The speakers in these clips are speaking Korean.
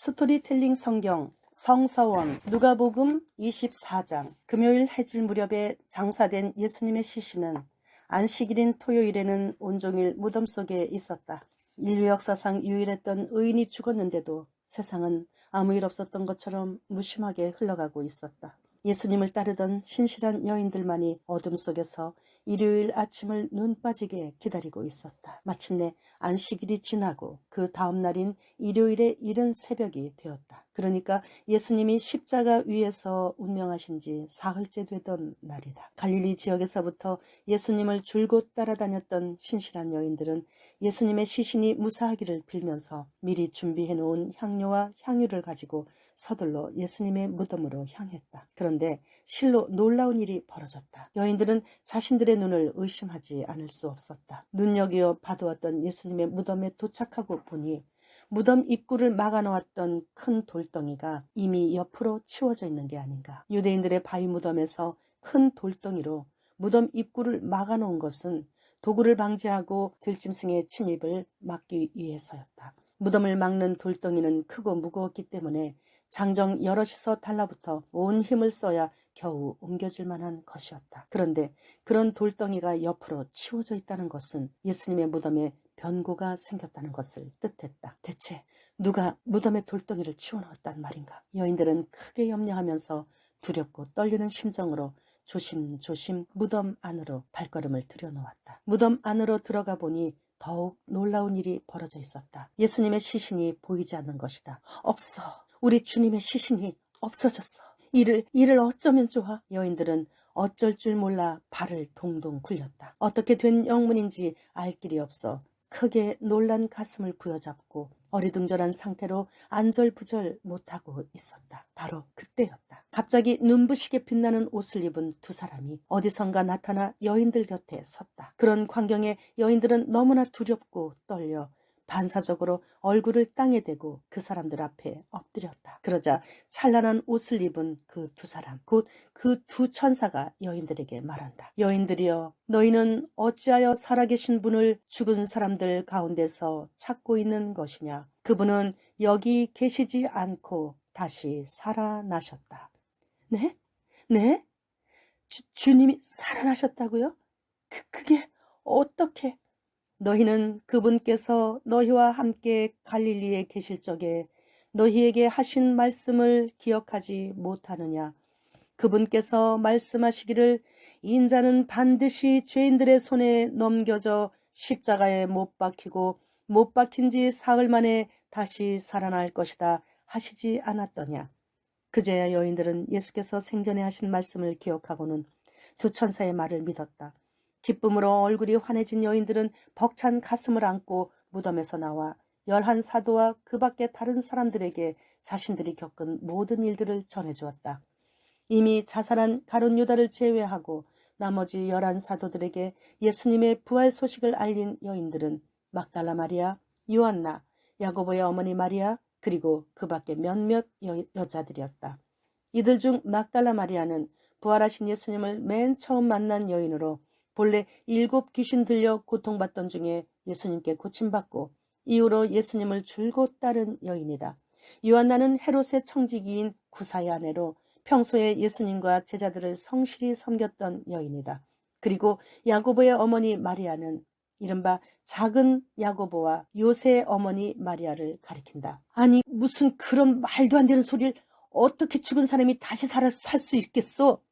스토리텔링 성경 성서원 누가복음 24장. 금요일 해질 무렵에 장사된 예수님의 시신은 안식일인 토요일에는 온종일 무덤 속에 있었다. 인류 역사상 유일했던 의인이 죽었는데도 세상은 아무 일 없었던 것처럼 무심하게 흘러가고 있었다. 예수님을 따르던 신실한 여인들만이 어둠 속에서 일요일 아침을 눈 빠지게 기다리고 있었다. 마침내 안식일이 지나고 그 다음 날인 일요일의 이른 새벽이 되었다. 그러니까 예수님이 십자가 위에서 운명하신 지 사흘째 되던 날이다. 갈릴리 지역에서부터 예수님을 줄곧 따라다녔던 신실한 여인들은 예수님의 시신이 무사하기를 빌면서 미리 준비해놓은 향료와 향유를 가지고 서둘러 예수님의 무덤으로 향했다. 그런데 실로 놀라운 일이 벌어졌다. 여인들은 자신들의 눈을 의심하지 않을 수 없었다. 눈여겨 봐두었던 예수님의 무덤에 도착하고 보니 무덤 입구를 막아놓았던 큰 돌덩이가 이미 옆으로 치워져 있는 게 아닌가. 유대인들의 바위 무덤에서 큰 돌덩이로 무덤 입구를 막아놓은 것은 도구를 방지하고 들짐승의 침입을 막기 위해서였다. 무덤을 막는 돌덩이는 크고 무거웠기 때문에 장정 여럿이서 달라붙어 온 힘을 써야 겨우 옮겨질 만한 것이었다. 그런데 그런 돌덩이가 옆으로 치워져 있다는 것은 예수님의 무덤에 변고가 생겼다는 것을 뜻했다. 대체 누가 무덤에 돌덩이를 치워넣었단 말인가? 여인들은 크게 염려하면서 두렵고 떨리는 심정으로 조심조심 무덤 안으로 발걸음을 들여놓았다. 무덤 안으로 들어가 보니 더욱 놀라운 일이 벌어져 있었다. 예수님의 시신이 보이지 않는 것이다. 없어. 우리 주님의 시신이 없어졌어. 이를 어쩌면 좋아? 여인들은 어쩔 줄 몰라 발을 동동 굴렸다. 어떻게 된 영문인지 알 길이 없어 크게 놀란 가슴을 부여잡고 어리둥절한 상태로 안절부절 못하고 있었다. 바로 그때였다. 갑자기 눈부시게 빛나는 옷을 입은 두 사람이 어디선가 나타나 여인들 곁에 섰다. 그런 광경에 여인들은 너무나 두렵고 떨려 반사적으로 얼굴을 땅에 대고 그 사람들 앞에 엎드렸다. 그러자 찬란한 옷을 입은 그 두 사람, 곧 그 두 천사가 여인들에게 말한다. 여인들이여, 너희는 어찌하여 살아계신 분을 죽은 사람들 가운데서 찾고 있는 것이냐? 그분은 여기 계시지 않고 다시 살아나셨다. 네? 네? 주님이 살아나셨다고요? 그게 어떻게? 너희는 그분께서 너희와 함께 갈릴리에 계실 적에 너희에게 하신 말씀을 기억하지 못하느냐? 그분께서 말씀하시기를 인자는 반드시 죄인들의 손에 넘겨져 십자가에 못 박히고 못 박힌 지 사흘 만에 다시 살아날 것이다 하시지 않았더냐? 그제야 여인들은 예수께서 생전에 하신 말씀을 기억하고는 두 천사의 말을 믿었다. 기쁨으로 얼굴이 환해진 여인들은 벅찬 가슴을 안고 무덤에서 나와 11 사도와 그 밖에 다른 사람들에게 자신들이 겪은 모든 일들을 전해주었다. 이미 자살한 가룟 유다를 제외하고 나머지 11 사도들에게 예수님의 부활 소식을 알린 여인들은 막달라 마리아, 요한나, 야고보의 어머니 마리아, 그리고 그 밖에 몇몇 여자들이었다. 이들 중 막달라 마리아는 부활하신 예수님을 맨 처음 만난 여인으로 본래 7 귀신 들려 고통받던 중에 예수님께 고침받고 이후로 예수님을 줄곧 따른 여인이다. 요한나는 헤롯의 청지기인 구사의 아내로 평소에 예수님과 제자들을 성실히 섬겼던 여인이다. 그리고 야고보의 어머니 마리아는 이른바 작은 야고보와 요새의 어머니 마리아를 가리킨다. 아니, 무슨 그런 말도 안 되는 소리를 어떻게 죽은 사람이 다시 살 수 있겠소?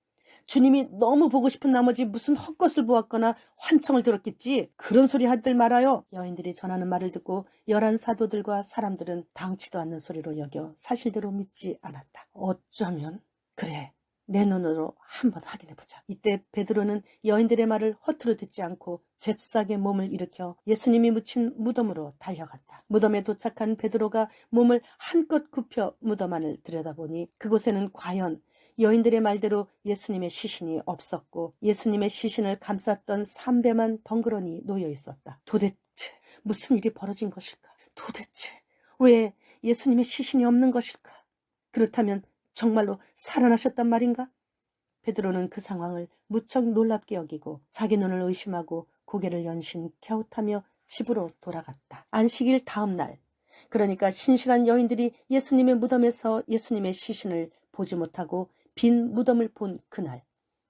주님이 너무 보고 싶은 나머지 무슨 헛것을 보았거나 환청을 들었겠지. 그런 소리 하들 말아요. 여인들이 전하는 말을 듣고 11 사도들과 사람들은 당치도 않는 소리로 여겨 사실대로 믿지 않았다. 어쩌면 그래, 내 눈으로 한번 확인해보자. 이때 베드로는 여인들의 말을 허투루 듣지 않고 잽싸게 몸을 일으켜 예수님이 묻힌 무덤으로 달려갔다. 무덤에 도착한 베드로가 몸을 한껏 굽혀 무덤 안을 들여다보니 그곳에는 과연 여인들의 말대로 예수님의 시신이 없었고 예수님의 시신을 감쌌던 삼배만 덩그러니 놓여 있었다. 도대체 무슨 일이 벌어진 것일까? 도대체 왜 예수님의 시신이 없는 것일까? 그렇다면 정말로 살아나셨단 말인가? 베드로는 그 상황을 무척 놀랍게 여기고 자기 눈을 의심하고 고개를 연신 갸웃하며 집으로 돌아갔다. 안식일 다음 날 그러니까 신실한 여인들이 예수님의 무덤에서 예수님의 시신을 보지 못하고 빈 무덤을 본 그날,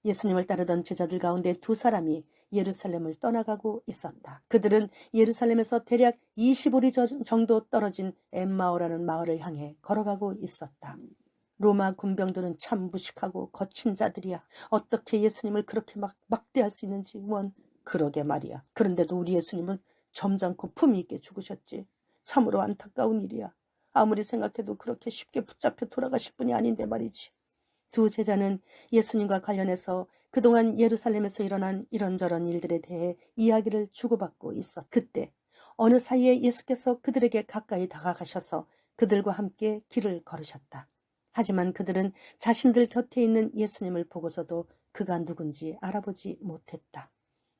예수님을 따르던 제자들 가운데 두 사람이 예루살렘을 떠나가고 있었다. 그들은 예루살렘에서 대략 25리 정도 떨어진 엠마오라는 마을을 향해 걸어가고 있었다. 로마 군병들은 참 무식하고 거친 자들이야. 어떻게 예수님을 그렇게 막대할 수 있는지 원 그러게 말이야. 그런데도 우리 예수님은 점잖고 품위 있게 죽으셨지. 참으로 안타까운 일이야. 아무리 생각해도 그렇게 쉽게 붙잡혀 돌아가실 분이 아닌데 말이지. 두 제자는 예수님과 관련해서 그동안 예루살렘에서 일어난 이런저런 일들에 대해 이야기를 주고받고 있었다. 그때 어느 사이에 예수께서 그들에게 가까이 다가가셔서 그들과 함께 길을 걸으셨다. 하지만 그들은 자신들 곁에 있는 예수님을 보고서도 그가 누군지 알아보지 못했다.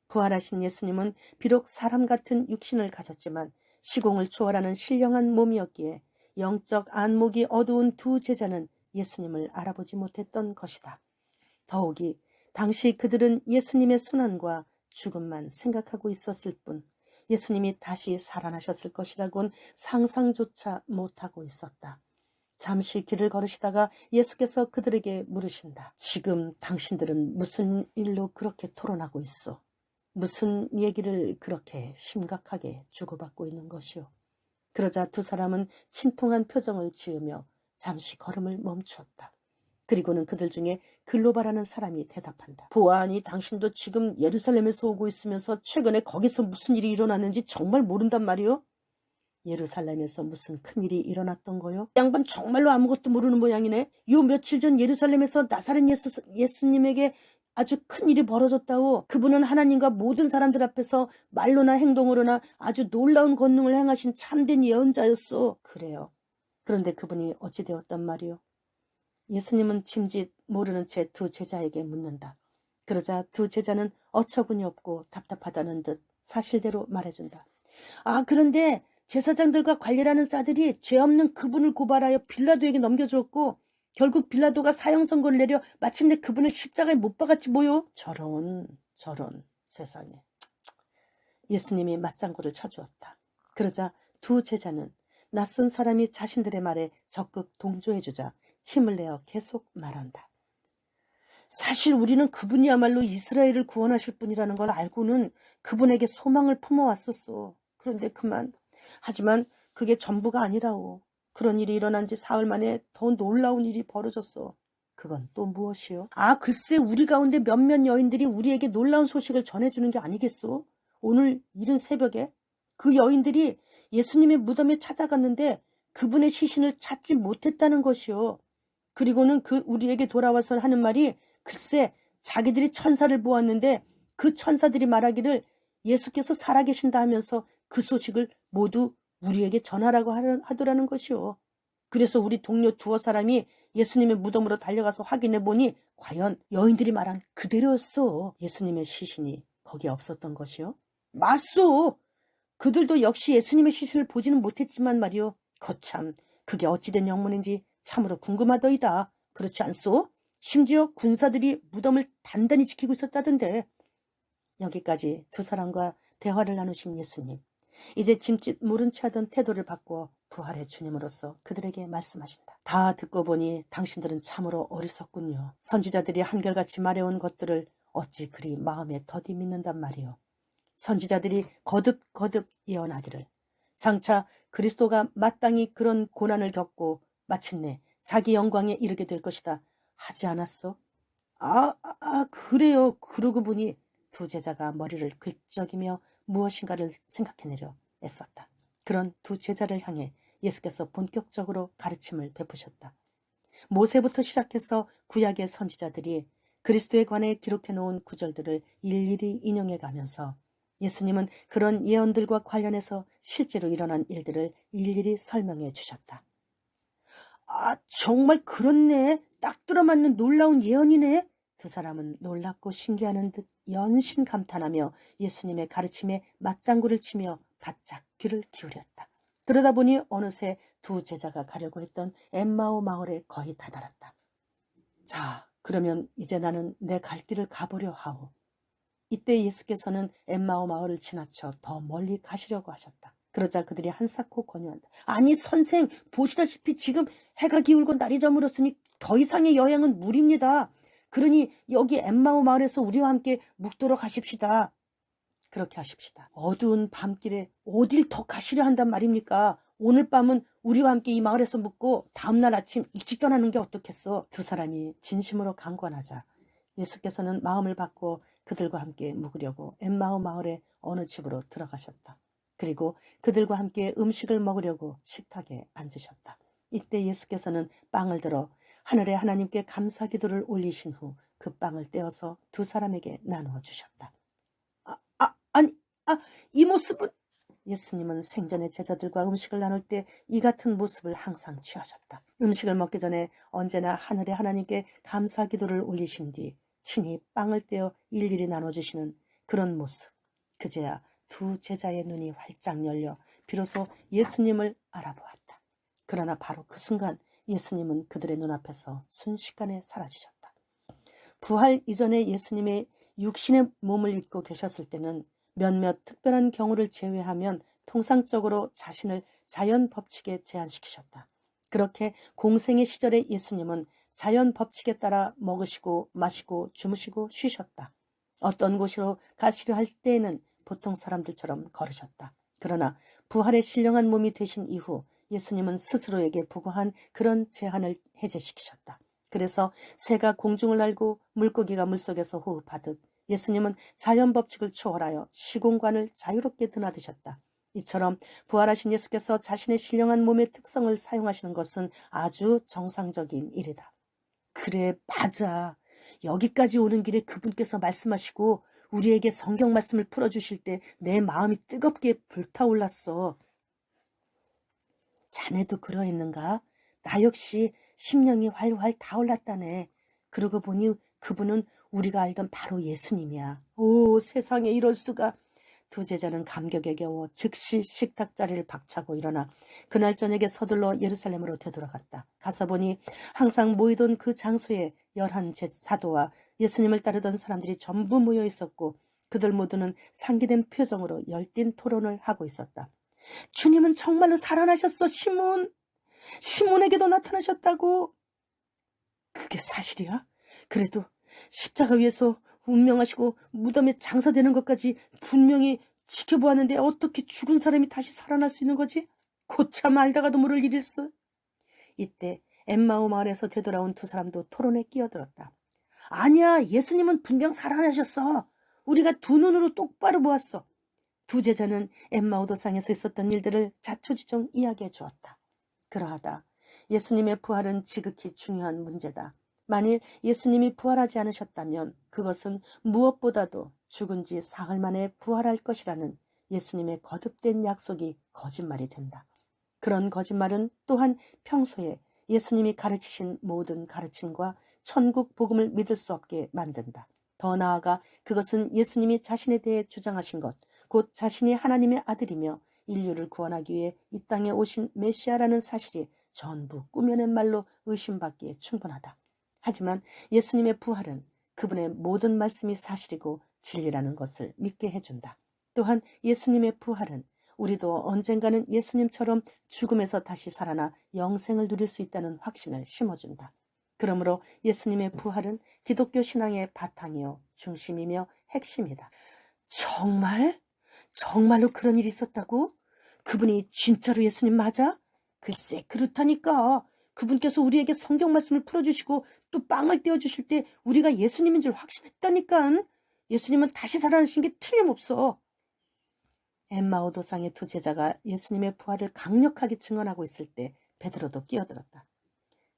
부활하신 예수님은 비록 사람 같은 육신을 가졌지만 시공을 초월하는 신령한 몸이었기에 영적 안목이 어두운 두 제자는 예수님을 알아보지 못했던 것이다. 더욱이 당시 그들은 예수님의 순환과 죽음만 생각하고 있었을 뿐 예수님이 다시 살아나셨을 것이라고는 상상조차 못하고 있었다. 잠시 길을 걸으시다가 예수께서 그들에게 물으신다. 지금 당신들은 무슨 일로 그렇게 토론하고 있어? 무슨 얘기를 그렇게 심각하게 주고받고 있는 것이오? 그러자 두 사람은 침통한 표정을 지으며 잠시 걸음을 멈추었다. 그리고는 그들 중에 글로바라는 사람이 대답한다. 보아하니 당신도 지금 예루살렘에서 오고 있으면서 최근에 거기서 무슨 일이 일어났는지 정말 모른단 말이오? 예루살렘에서 무슨 큰일이 일어났던 거요? 양반 정말로 아무것도 모르는 모양이네. 요 며칠 전 예루살렘에서 나사렛 예수님에게 아주 큰일이 벌어졌다오. 그분은 하나님과 모든 사람들 앞에서 말로나 행동으로나 아주 놀라운 권능을 행하신 참된 예언자였어. 그래요. 그런데 그분이 어찌 되었단 말이오? 예수님은 짐짓 모르는 채 두 제자에게 묻는다. 그러자 두 제자는 어처구니 없고 답답하다는 듯 사실대로 말해준다. 그런데 제사장들과 관리라는 자들이 죄 없는 그분을 고발하여 빌라도에게 넘겨주었고 결국 빌라도가 사형 선고를 내려 마침내 그분을 십자가에 못 박았지 뭐요? 저런 세상에. 예수님이 맞장구를 쳐주었다. 그러자 두 제자는 낯선 사람이 자신들의 말에 적극 동조해주자 힘을 내어 계속 말한다. 사실 우리는 그분이야말로 이스라엘을 구원하실 분이라는 걸 알고는 그분에게 소망을 품어왔었어. 그런데 그만. 하지만 그게 전부가 아니라오. 그런 일이 일어난 지 사흘 만에 더 놀라운 일이 벌어졌어. 그건 또 무엇이요? 글쎄 우리 가운데 몇몇 여인들이 우리에게 놀라운 소식을 전해주는 게 아니겠소? 오늘 이른 새벽에 그 여인들이 예수님의 무덤에 찾아갔는데 그분의 시신을 찾지 못했다는 것이요. 그리고는 우리에게 돌아와서 하는 말이 글쎄 자기들이 천사를 보았는데 그 천사들이 말하기를 예수께서 살아계신다 하면서 그 소식을 모두 우리에게 전하라고 하더라는 것이요. 그래서 우리 동료 두어 사람이 예수님의 무덤으로 달려가서 확인해 보니 과연 여인들이 말한 그대로였어. 예수님의 시신이 거기에 없었던 것이요. 맞소. 그들도 역시 예수님의 시신을 보지는 못했지만 말이요. 거참 그게 어찌된 영문인지 참으로 궁금하더이다. 그렇지 않소? 심지어 군사들이 무덤을 단단히 지키고 있었다던데. 여기까지 두 사람과 대화를 나누신 예수님. 이제 짐짓 모른 체 하던 태도를 바꾸어 부활의 주님으로서 그들에게 말씀하신다. 다 듣고 보니 당신들은 참으로 어리석군요. 선지자들이 한결같이 말해온 것들을 어찌 그리 마음에 더디 믿는단 말이오. 선지자들이 거듭 예언하기를 장차 그리스도가 마땅히 그런 고난을 겪고 마침내 자기 영광에 이르게 될 것이다 하지 않았소? 그래요. 그러고 보니 두 제자가 머리를 긁적이며 무엇인가를 생각해내려 애썼다. 그런 두 제자를 향해 예수께서 본격적으로 가르침을 베푸셨다. 모세부터 시작해서 구약의 선지자들이 그리스도에 관해 기록해놓은 구절들을 일일이 인용해가면서 예수님은 그런 예언들과 관련해서 실제로 일어난 일들을 일일이 설명해 주셨다. 정말 그렇네. 딱 들어맞는 놀라운 예언이네. 두 사람은 놀랍고 신기하는 듯 연신 감탄하며 예수님의 가르침에 맞장구를 치며 바짝 귀를 기울였다. 그러다 보니 어느새 두 제자가 가려고 했던 엠마오 마을에 거의 다다랐다. 자, 그러면 이제 나는 내 갈 길을 가보려 하오. 이때 예수께서는 엠마오 마을을 지나쳐 더 멀리 가시려고 하셨다. 그러자 그들이 한사코 권유한다. 아니 선생, 보시다시피 지금 해가 기울고 날이 저물었으니 더 이상의 여행은 무리입니다. 그러니 여기 엠마오 마을에서 우리와 함께 묵도록 하십시다. 그렇게 하십시다. 어두운 밤길에 어딜 더 가시려 한단 말입니까? 오늘 밤은 우리와 함께 이 마을에서 묵고 다음날 아침 일찍 떠나는 게 어떻겠어? 두 사람이 진심으로 강권하자 예수께서는 마음을 바꿔 그들과 함께 묵으려고 엠마오 마을의 어느 집으로 들어가셨다. 그리고 그들과 함께 음식을 먹으려고 식탁에 앉으셨다. 이때 예수께서는 빵을 들어 하늘의 하나님께 감사 기도를 올리신 후 그 빵을 떼어서 두 사람에게 나누어 주셨다. 이 모습은? 예수님은 생전에 제자들과 음식을 나눌 때 이 같은 모습을 항상 취하셨다. 음식을 먹기 전에 언제나 하늘의 하나님께 감사 기도를 올리신 뒤 친히 빵을 떼어 일일이 나눠주시는 그런 모습. 그제야 두 제자의 눈이 활짝 열려 비로소 예수님을 알아보았다. 그러나 바로 그 순간 예수님은 그들의 눈앞에서 순식간에 사라지셨다. 부활 이전에 예수님의 육신의 몸을 입고 계셨을 때는 몇몇 특별한 경우를 제외하면 통상적으로 자신을 자연 법칙에 제한시키셨다. 그렇게 공생의 시절에 예수님은 자연 법칙에 따라 먹으시고 마시고 주무시고 쉬셨다. 어떤 곳으로 가시려 할 때에는 보통 사람들처럼 걸으셨다. 그러나 부활의 신령한 몸이 되신 이후 예수님은 스스로에게 부과한 그런 제한을 해제시키셨다. 그래서 새가 공중을 날고 물고기가 물속에서 호흡하듯 예수님은 자연 법칙을 초월하여 시공간을 자유롭게 드나드셨다. 이처럼 부활하신 예수께서 자신의 신령한 몸의 특성을 사용하시는 것은 아주 정상적인 일이다. 그래, 맞아. 여기까지 오는 길에 그분께서 말씀하시고 우리에게 성경 말씀을 풀어주실 때 내 마음이 뜨겁게 불타올랐어. 자네도 그러했는가? 나 역시 심령이 활활 타올랐다네. 그러고 보니 그분은 우리가 알던 바로 예수님이야. 오, 세상에 이럴 수가. 두 제자는 감격에 겨워 즉시 식탁 자리를 박차고 일어나 그날 저녁에 서둘러 예루살렘으로 되돌아갔다. 가서 보니 항상 모이던 그 장소에 11 사도와 예수님을 따르던 사람들이 전부 모여 있었고 그들 모두는 상기된 표정으로 열띤 토론을 하고 있었다. 주님은 정말로 살아나셨어, 시몬. 시몬에게도 나타나셨다고. 그게 사실이야? 그래도 십자가 위에서 운명하시고 무덤에 장사되는 것까지 분명히 지켜보았는데 어떻게 죽은 사람이 다시 살아날 수 있는 거지? 고참 알다가도 모를 일일세. 이때 엠마오 마을에서 되돌아온 두 사람도 토론에 끼어들었다. 아니야, 예수님은 분명 살아나셨어. 우리가 두 눈으로 똑바로 보았어. 두 제자는 엠마오 도상에서 있었던 일들을 자초지종 이야기해 주었다. 그러하다 예수님의 부활은 지극히 중요한 문제다. 만일 예수님이 부활하지 않으셨다면 그것은 무엇보다도 죽은 지 사흘 만에 부활할 것이라는 예수님의 거듭된 약속이 거짓말이 된다. 그런 거짓말은 또한 평소에 예수님이 가르치신 모든 가르침과 천국 복음을 믿을 수 없게 만든다. 더 나아가 그것은 예수님이 자신에 대해 주장하신 것, 곧 자신이 하나님의 아들이며 인류를 구원하기 위해 이 땅에 오신 메시아라는 사실이 전부 꾸며낸 말로 의심받기에 충분하다. 하지만 예수님의 부활은 그분의 모든 말씀이 사실이고 진리라는 것을 믿게 해준다. 또한 예수님의 부활은 우리도 언젠가는 예수님처럼 죽음에서 다시 살아나 영생을 누릴 수 있다는 확신을 심어준다. 그러므로 예수님의 부활은 기독교 신앙의 바탕이요 중심이며 핵심이다. 정말? 정말로 그런 일이 있었다고? 그분이 진짜로 예수님 맞아? 글쎄 그렇다니까. 그분께서 우리에게 성경 말씀을 풀어주시고 또 빵을 떼어주실 때 우리가 예수님인 줄 확신했다니까. 예수님은 다시 살아나신 게 틀림없어. 엠마오 도상의 두 제자가 예수님의 부활을 강력하게 증언하고 있을 때 베드로도 끼어들었다.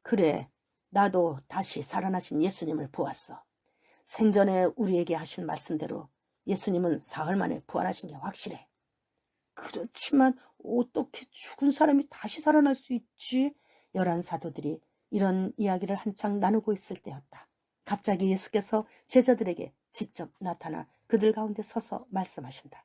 그래, 나도 다시 살아나신 예수님을 보았어. 생전에 우리에게 하신 말씀대로 예수님은 사흘 만에 부활하신 게 확실해. 그렇지만 어떻게 죽은 사람이 다시 살아날 수 있지? 11 사도들이 이런 이야기를 한창 나누고 있을 때였다. 갑자기 예수께서 제자들에게 직접 나타나 그들 가운데 서서 말씀하신다.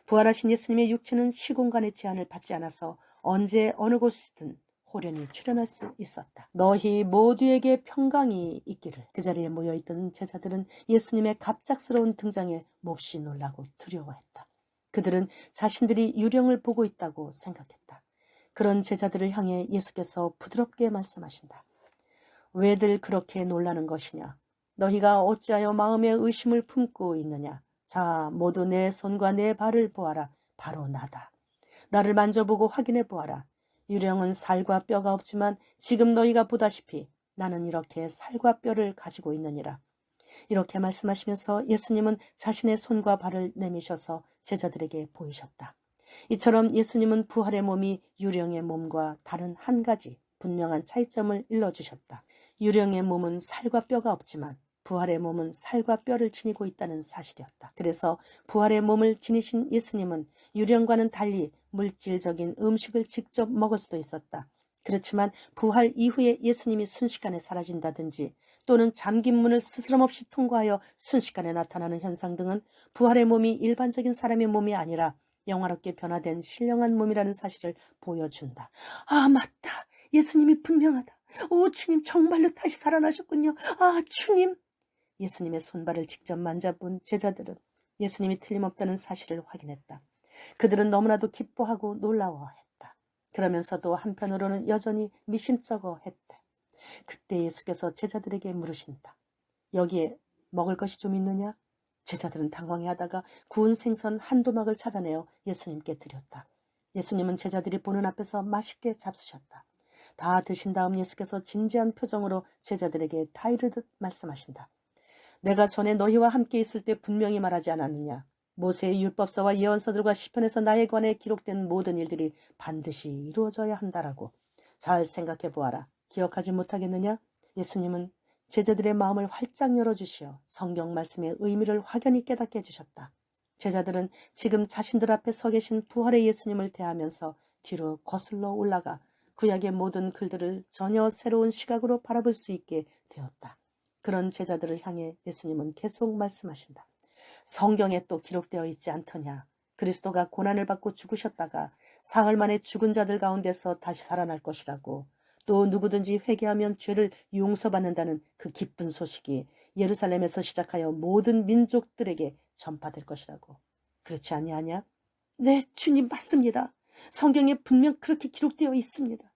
부활하신 예수님의 육체는 시공간의 제한을 받지 않아서 언제 어느 곳이든 호련히 출현할 수 있었다. 너희 모두에게 평강이 있기를. 그 자리에 모여있던 제자들은 예수님의 갑작스러운 등장에 몹시 놀라고 두려워했다. 그들은 자신들이 유령을 보고 있다고 생각했다. 그런 제자들을 향해 예수께서 부드럽게 말씀하신다. 왜들 그렇게 놀라는 것이냐? 너희가 어찌하여 마음에 의심을 품고 있느냐? 자, 모두 내 손과 내 발을 보아라. 바로 나다. 나를 만져보고 확인해 보아라. 유령은 살과 뼈가 없지만 지금 너희가 보다시피 나는 이렇게 살과 뼈를 가지고 있느니라. 이렇게 말씀하시면서 예수님은 자신의 손과 발을 내미셔서 제자들에게 보이셨다. 이처럼 예수님은 부활의 몸이 유령의 몸과 다른 한 가지 분명한 차이점을 일러주셨다. 유령의 몸은 살과 뼈가 없지만 부활의 몸은 살과 뼈를 지니고 있다는 사실이었다. 그래서 부활의 몸을 지니신 예수님은 유령과는 달리 물질적인 음식을 직접 먹을 수도 있었다. 그렇지만 부활 이후에 예수님이 순식간에 사라진다든지 또는 잠긴 문을 스스럼없이 통과하여 순식간에 나타나는 현상 등은 부활의 몸이 일반적인 사람의 몸이 아니라 영화롭게 변화된 신령한 몸이라는 사실을 보여준다. 아, 맞다. 예수님이 분명하다. 오, 주님 정말로 다시 살아나셨군요. 아, 주님. 예수님의 손발을 직접 만져본 제자들은 예수님이 틀림없다는 사실을 확인했다. 그들은 너무나도 기뻐하고 놀라워했다. 그러면서도 한편으로는 여전히 미심쩍어했대. 그때 예수께서 제자들에게 물으신다. 여기에 먹을 것이 좀 있느냐? 제자들은 당황해하다가 구운 생선 한 도막을 찾아내어 예수님께 드렸다. 예수님은 제자들이 보는 앞에서 맛있게 잡수셨다. 다 드신 다음 예수께서 진지한 표정으로 제자들에게 타이르듯 말씀하신다. 내가 전에 너희와 함께 있을 때 분명히 말하지 않았느냐? 모세의 율법서와 예언서들과 시편에서 나에 관해 기록된 모든 일들이 반드시 이루어져야 한다라고. 잘 생각해 보아라. 기억하지 못하겠느냐? 예수님은 제자들의 마음을 활짝 열어주시어 성경 말씀의 의미를 확연히 깨닫게 해주셨다. 제자들은 지금 자신들 앞에 서 계신 부활의 예수님을 대하면서 뒤로 거슬러 올라가 구약의 모든 글들을 전혀 새로운 시각으로 바라볼 수 있게 되었다. 그런 제자들을 향해 예수님은 계속 말씀하신다. 성경에 또 기록되어 있지 않더냐. 그리스도가 고난을 받고 죽으셨다가 사흘 만에 죽은 자들 가운데서 다시 살아날 것이라고. 또 누구든지 회개하면 죄를 용서받는다는 그 기쁜 소식이 예루살렘에서 시작하여 모든 민족들에게 전파될 것이라고. 그렇지 아니하냐? 네, 주님 맞습니다. 성경에 분명 그렇게 기록되어 있습니다.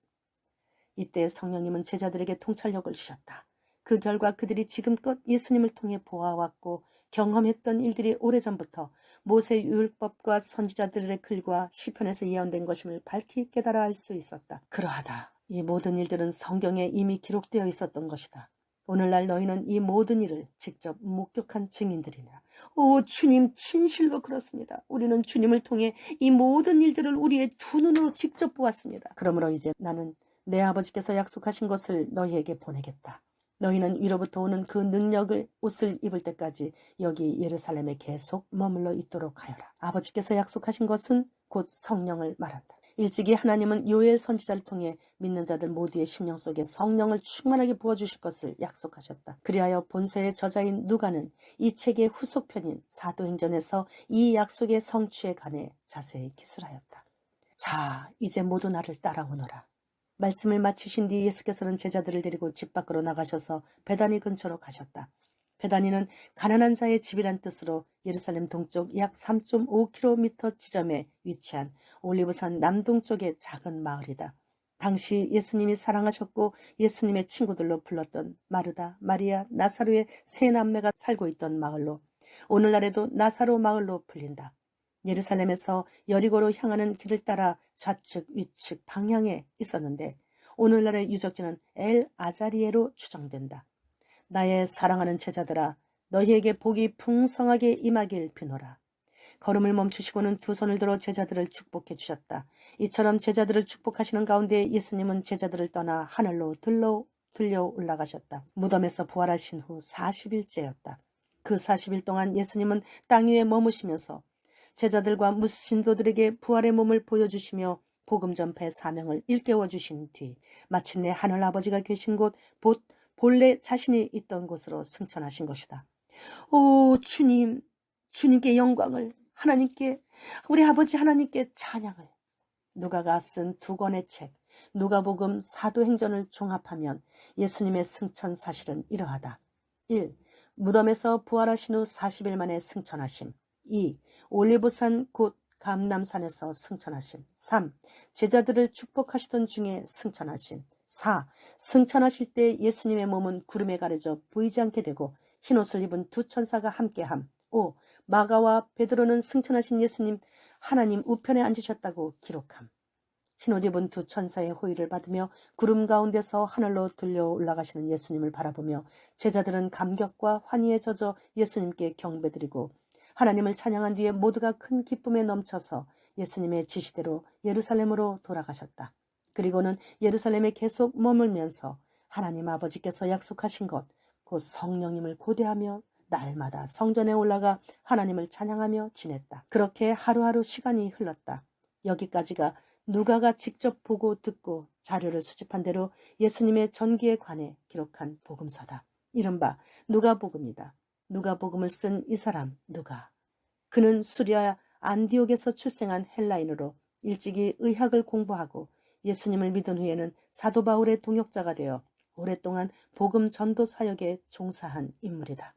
이때 성령님은 제자들에게 통찰력을 주셨다. 그 결과 그들이 지금껏 예수님을 통해 보아왔고 경험했던 일들이 오래전부터 모세 율법과 선지자들의 글과 시편에서 예언된 것임을 밝히 깨달아 알 수 있었다. 그러하다. 이 모든 일들은 성경에 이미 기록되어 있었던 것이다. 오늘날 너희는 이 모든 일을 직접 목격한 증인들이라. 오, 주님 진실로 그렇습니다. 우리는 주님을 통해 이 모든 일들을 우리의 두 눈으로 직접 보았습니다. 그러므로 이제 나는 내 아버지께서 약속하신 것을 너희에게 보내겠다. 너희는 위로부터 오는 그 능력의 옷을 입을 때까지 여기 예루살렘에 계속 머물러 있도록 하여라. 아버지께서 약속하신 것은 곧 성령을 말한다. 일찍이 하나님은 요엘 선지자를 통해 믿는 자들 모두의 심령 속에 성령을 충만하게 부어주실 것을 약속하셨다. 그리하여 본서의 저자인 누가는 이 책의 후속편인 사도행전에서 이 약속의 성취에 관해 자세히 기술하였다. 자, 이제 모두 나를 따라오너라. 말씀을 마치신 뒤 예수께서는 제자들을 데리고 집 밖으로 나가셔서 베다니 근처로 가셨다. 베다니는 가난한 자의 집이란 뜻으로 예루살렘 동쪽 약 3.5km 지점에 위치한 올리브산 남동쪽의 작은 마을이다. 당시 예수님이 사랑하셨고 예수님의 친구들로 불렀던 마르다, 마리아, 나사로의 세 남매가 살고 있던 마을로 오늘날에도 나사로 마을로 불린다. 예루살렘에서 여리고로 향하는 길을 따라 좌측, 위측 방향에 있었는데 오늘날의 유적지는 엘 아자리에로 추정된다. 나의 사랑하는 제자들아, 너희에게 복이 풍성하게 임하길 비노라. 걸음을 멈추시고는 두 손을 들어 제자들을 축복해 주셨다. 이처럼 제자들을 축복하시는 가운데 예수님은 제자들을 떠나 하늘로 들려 올라가셨다. 무덤에서 부활하신 후 40일째였다. 그 40일 동안 예수님은 땅 위에 머무시면서 제자들과 무신도들에게 부활의 몸을 보여주시며 복음 전파의 사명을 일깨워 주신 뒤 마침내 하늘 아버지가 계신 곳 본래 자신이 있던 곳으로 승천하신 것이다. 오 주님, 주님께 영광을, 하나님께, 우리 아버지 하나님께 찬양을. 누가가 쓴 두 권의 책 누가복음 사도행전을 종합하면 예수님의 승천 사실은 이러하다. 1. 무덤에서 부활하신 후 40일 만에 승천하심. 2. 올리브산 곧 감람산에서 승천하심. 3. 제자들을 축복하시던 중에 승천하심. 4. 승천하실 때 예수님의 몸은 구름에 가려져 보이지 않게 되고 흰옷을 입은 두 천사가 함께함. 5. 마가와 베드로는 승천하신 예수님 하나님 우편에 앉으셨다고 기록함. 흰옷 입은 두 천사의 호의를 받으며 구름 가운데서 하늘로 들려 올라가시는 예수님을 바라보며 제자들은 감격과 환희에 젖어 예수님께 경배드리고 하나님을 찬양한 뒤에 모두가 큰 기쁨에 넘쳐서 예수님의 지시대로 예루살렘으로 돌아가셨다. 그리고는 예루살렘에 계속 머물면서 하나님 아버지께서 약속하신 것, 곧 성령님을 고대하며 날마다 성전에 올라가 하나님을 찬양하며 지냈다. 그렇게 하루하루 시간이 흘렀다. 여기까지가 누가가 직접 보고 듣고 자료를 수집한 대로 예수님의 전기에 관해 기록한 복음서다. 이른바 누가복음이다. 누가복음을 쓴 이 사람 누가. 그는 수리아 안디옥에서 출생한 헬라인으로 일찍이 의학을 공부하고 예수님을 믿은 후에는 사도 바울의 동역자가 되어 오랫동안 복음 전도 사역에 종사한 인물이다.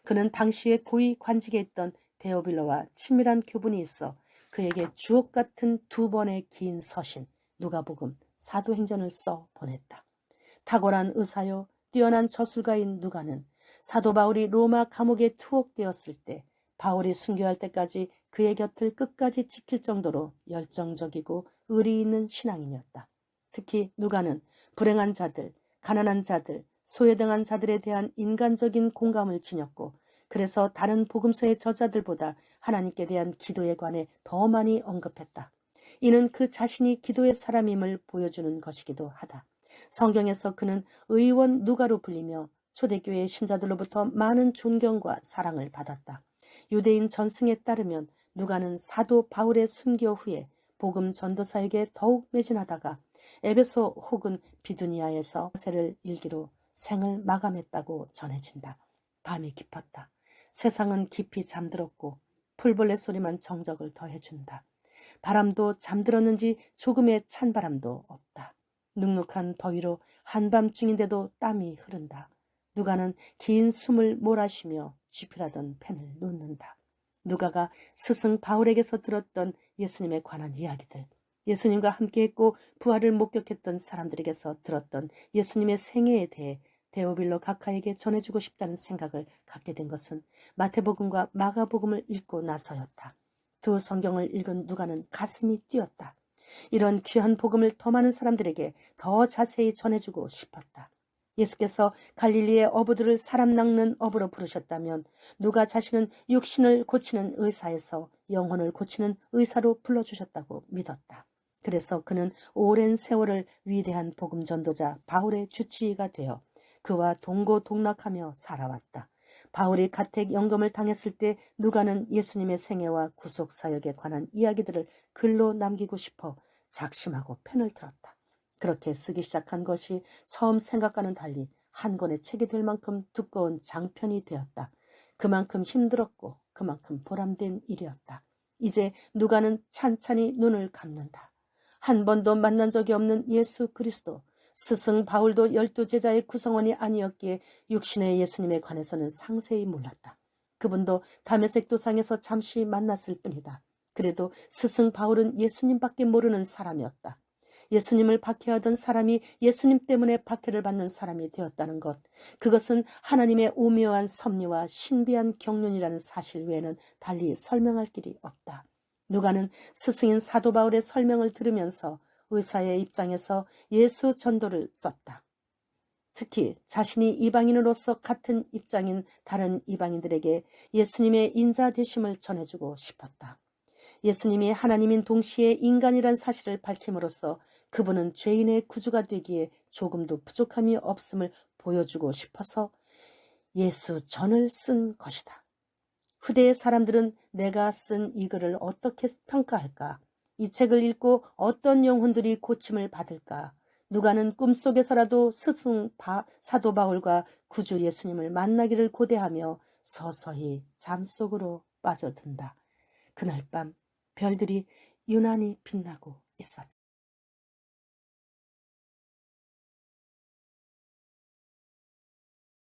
그는 당시에 고위 관직에 있던 데오빌로와 친밀한 교분이 있어 그에게 주옥 같은 두 번의 긴 서신 누가복음, 사도행전을 써 보냈다. 탁월한 의사요 뛰어난 저술가인 누가는 사도 바울이 로마 감옥에 투옥되었을 때 바울이 순교할 때까지 그의 곁을 끝까지 지킬 정도로 열정적이고 의리 있는 신앙인이었다. 특히 누가는 불행한 자들, 가난한 자들, 소외당한 자들에 대한 인간적인 공감을 지녔고 그래서 다른 복음서의 저자들보다 하나님께 대한 기도에 관해 더 많이 언급했다. 이는 그 자신이 기도의 사람임을 보여주는 것이기도 하다. 성경에서 그는 의원 누가로 불리며 초대교회 신자들로부터 많은 존경과 사랑을 받았다. 유대인 전승에 따르면 누가는 사도 바울의 순교 후에 복음 전도 사역에 더욱 매진하다가 에베소 혹은 비두니아에서 세를 일기로 생을 마감했다고 전해진다. 밤이 깊었다. 세상은 깊이 잠들었고 풀벌레 소리만 정적을 더해준다. 바람도 잠들었는지 조금의 찬바람도 없다. 눅눅한 더위로 한밤중인데도 땀이 흐른다. 누가는 긴 숨을 몰아쉬며 지필하던 펜을 놓는다. 누가가 스승 바울에게서 들었던 예수님에 관한 이야기들, 예수님과 함께했고 부활을 목격했던 사람들에게서 들었던 예수님의 생애에 대해 데오빌로 각하에게 전해주고 싶다는 생각을 갖게 된 것은 마태복음과 마가복음을 읽고 나서였다. 두 성경을 읽은 누가는 가슴이 뛰었다. 이런 귀한 복음을 더 많은 사람들에게 더 자세히 전해주고 싶었다. 예수께서 갈릴리의 어부들을 사람 낚는 어부로 부르셨다면 누가 자신은 육신을 고치는 의사에서 영혼을 고치는 의사로 불러주셨다고 믿었다. 그래서 그는 오랜 세월을 위대한 복음 전도자 바울의 주치의가 되어 그와 동고동락하며 살아왔다. 바울이 가택 연금을 당했을 때 누가는 예수님의 생애와 구속사역에 관한 이야기들을 글로 남기고 싶어 작심하고 펜을 들었다. 그렇게 쓰기 시작한 것이 처음 생각과는 달리 한 권의 책이 될 만큼 두꺼운 장편이 되었다. 그만큼 힘들었고 그만큼 보람된 일이었다. 이제 누가는 찬찬히 눈을 감는다. 한 번도 만난 적이 없는 예수 그리스도, 스승 바울도 12제자의 구성원이 아니었기에 육신의 예수님에 관해서는 상세히 몰랐다. 그분도 다메섹 도상에서 잠시 만났을 뿐이다. 그래도 스승 바울은 예수님밖에 모르는 사람이었다. 예수님을 박해하던 사람이 예수님 때문에 박해를 받는 사람이 되었다는 것, 그것은 하나님의 오묘한 섭리와 신비한 경륜이라는 사실 외에는 달리 설명할 길이 없다. 누가는 스승인 사도 바울의 설명을 들으면서 의사의 입장에서 예수 전도를 썼다. 특히 자신이 이방인으로서 같은 입장인 다른 이방인들에게 예수님의 인자 되심을 전해주고 싶었다. 예수님이 하나님인 동시에 인간이란 사실을 밝힘으로써 그분은 죄인의 구주가 되기에 조금도 부족함이 없음을 보여주고 싶어서 예수 전을 쓴 것이다. 후대의 사람들은 내가 쓴 이 글을 어떻게 평가할까? 이 책을 읽고 어떤 영혼들이 고침을 받을까? 누가는 꿈속에서라도 스승 사도 바울과 구주 예수님을 만나기를 고대하며 서서히 잠속으로 빠져든다. 그날 밤 별들이 유난히 빛나고 있었다.